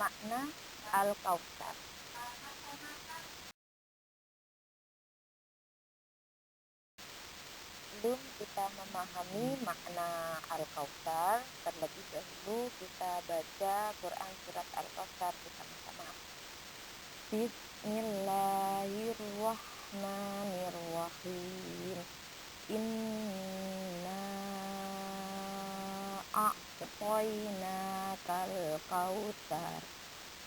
makna Al-Kautsar. Sebelum kita memahami makna Al-Kautsar, terlebih dahulu kita baca Quran surat Al-Kautsar bersama-sama. Bismillahirrahmanirrahim. Inna a'tainakal kautsar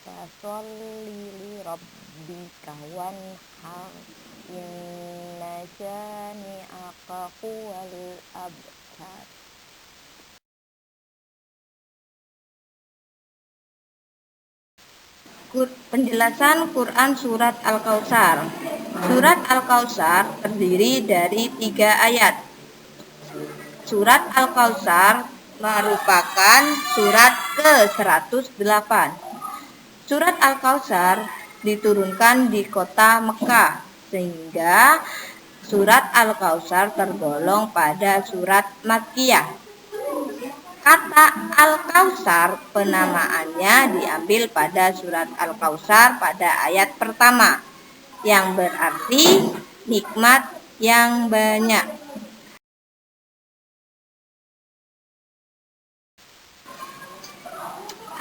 fasholli lirabbika wanhar inna syani'aka huwal abtar. Penjelasan Quran surat Al-Kautsar. Surat Al-Kautsar terdiri dari 3 ayat. Surat Al-Kautsar merupakan surat ke-108. Surat Al-Kautsar diturunkan di kota Mekah, sehingga surat Al-Kautsar tergolong pada surat Makkiyah. Kata Al-Kautsar penamaannya diambil pada surat Al-Kautsar pada ayat pertama, yang berarti nikmat yang banyak.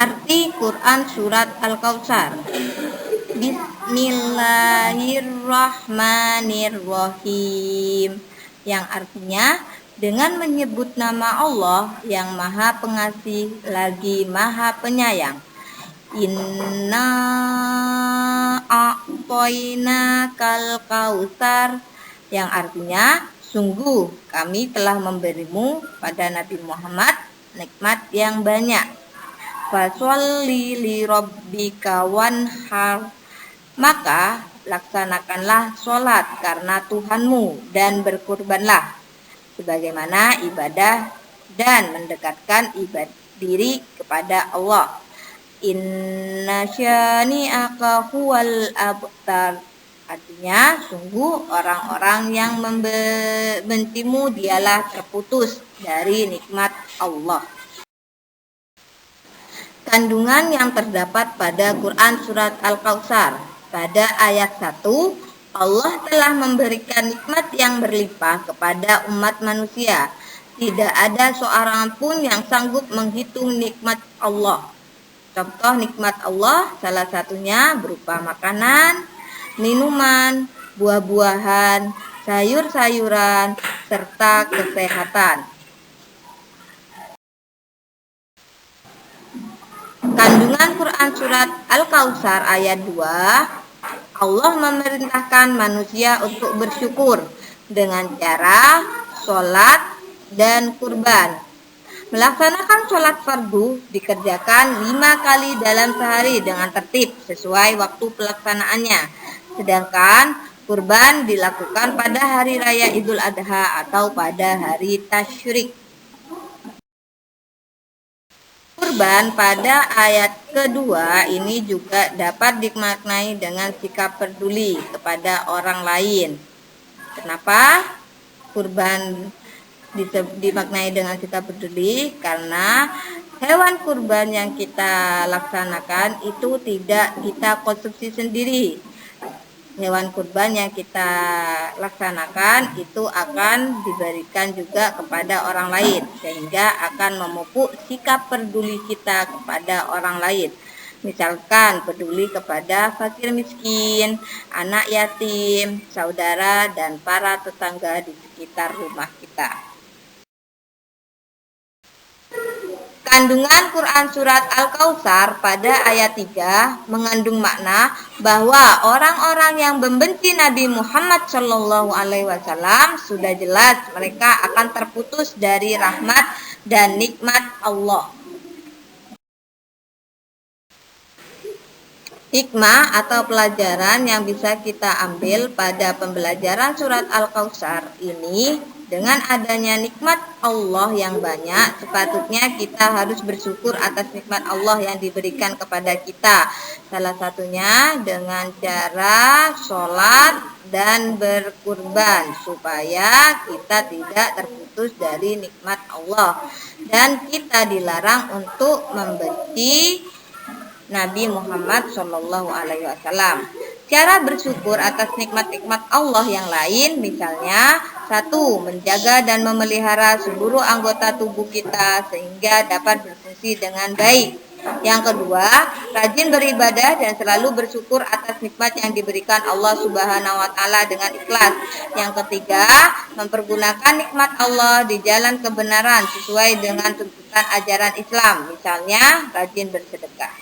Arti Quran surat Al-Kautsar. Bismillahirrahmanirrahim, yang artinya dengan menyebut nama Allah yang Maha Pengasih lagi Maha Penyayang. Inna a'tainakal kautsar, yang artinya sungguh kami telah memberimu pada Nabi Muhammad nikmat yang banyak. Fasholli lirabbika wanhar, maka laksanakanlah sholat karena Tuhanmu dan berkurbanlah sebagaimana ibadah dan mendekatkan diri kepada Allah. Inna syani'aka huwal abtar, artinya sungguh orang-orang yang membencimu dialah terputus dari nikmat Allah. Kandungan yang terdapat pada Quran surat Al-Kautsar. Pada ayat 1, Allah telah memberikan nikmat yang berlimpah kepada umat manusia. Tidak ada seorang pun yang sanggup menghitung nikmat Allah. Contoh nikmat Allah salah satunya berupa makanan, minuman, buah-buahan, sayur-sayuran, serta kesehatan. Kandungan Quran surat Al-Kautsar ayat 2, Allah memerintahkan manusia untuk bersyukur dengan cara sholat dan kurban. Melaksanakan sholat fardu dikerjakan 5 kali dalam sehari dengan tertib sesuai waktu pelaksanaannya. Sedangkan kurban dilakukan pada hari raya Idul Adha atau pada hari tasyrik. Kurban pada ayat kedua ini juga dapat dimaknai dengan sikap peduli kepada orang lain. Kenapa kurban dimaknai dengan sikap peduli? Karena hewan kurban yang kita laksanakan itu tidak kita konsumsi sendiri. Hewan kurban yang kita laksanakan itu akan diberikan juga kepada orang lain, sehingga akan memupuk sikap peduli kita kepada orang lain. Misalkan peduli kepada fakir miskin, anak yatim, saudara, dan para tetangga di sekitar rumah kita. Kandungan Quran surat Al-Kautsar pada ayat 3 mengandung makna bahwa orang-orang yang membenci Nabi Muhammad SAW sudah jelas mereka akan terputus dari rahmat dan nikmat Allah. Hikmah atau pelajaran yang bisa kita ambil pada pembelajaran surat Al-Kautsar ini, dengan adanya nikmat Allah yang banyak, sepatutnya kita harus bersyukur atas nikmat Allah yang diberikan kepada kita. Salah satunya dengan cara sholat dan berkurban, supaya kita tidak terputus dari nikmat Allah. Dan kita dilarang untuk membenci Nabi Muhammad Shallallahu Alaihi Wasallam. Cara bersyukur atas nikmat-nikmat Allah yang lain, misalnya 1. Menjaga dan memelihara seluruh anggota tubuh kita sehingga dapat berfungsi dengan baik. Yang kedua, rajin beribadah dan selalu bersyukur atas nikmat yang diberikan Allah Subhanahu wa taala dengan ikhlas. Yang ketiga, mempergunakan nikmat Allah di jalan kebenaran sesuai dengan tuntunan ajaran Islam, misalnya rajin bersedekah.